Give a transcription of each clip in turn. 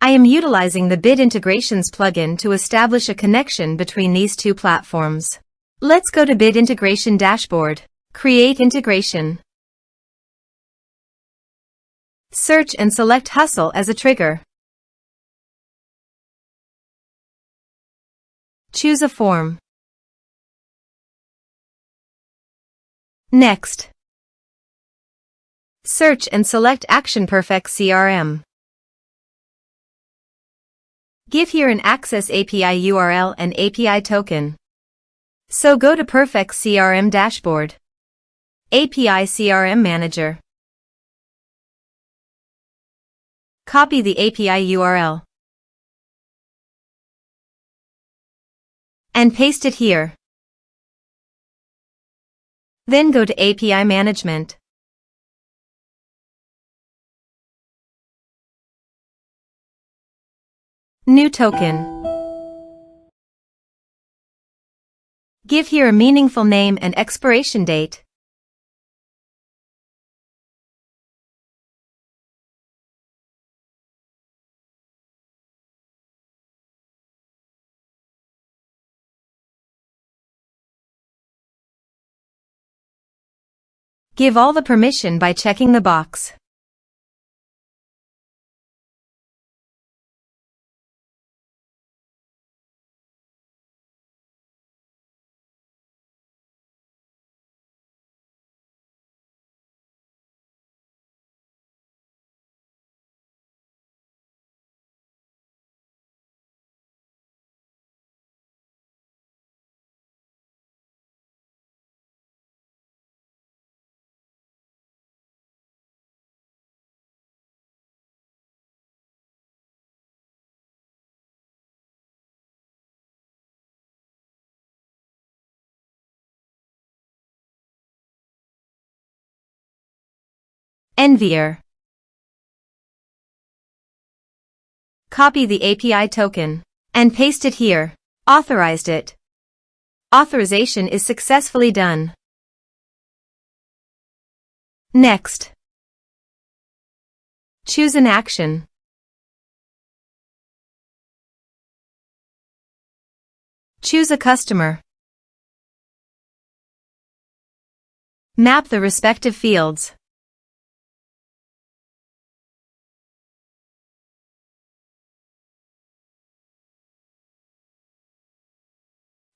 I am utilizing the Bit Integrations plugin to establish a connection between these two platforms. Let's go to Bit Integration Dashboard. Create integration. Search and select Hustle as a trigger. Choose a form. Next. Search and select Action Perfex CRM. Give here an Access API URL and API token. So go to Perfex CRM Dashboard. API CRM Manager. Copy the API URL. And paste it here. Then go to API Management. New token. Give here a meaningful name and expiration date. Give all the permission by checking the box. Envier. Copy the API token and paste it here. Authorized it. Authorization is successfully done. Next. Choose an action. Choose a customer. Map the respective fields.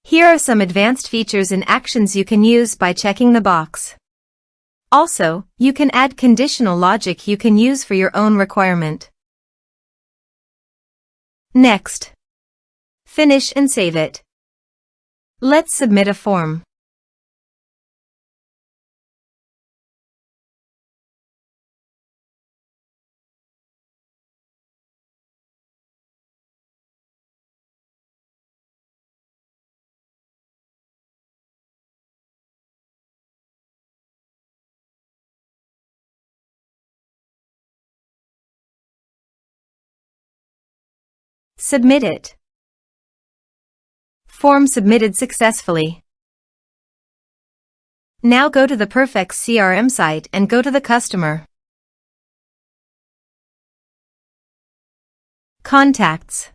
Here are some advanced features and actions you can use by checking the box. Also, you can add conditional logic you can use for your own requirement. Next. Finish and save it. Let's submit a form. Submit it. Form submitted successfully. Now go to the Perfex CRM site and go to the customer. Contacts.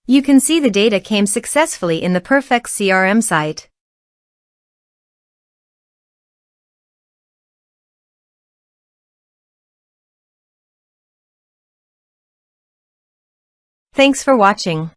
You can see the data came successfully in the Perfex CRM site. Thanks for watching.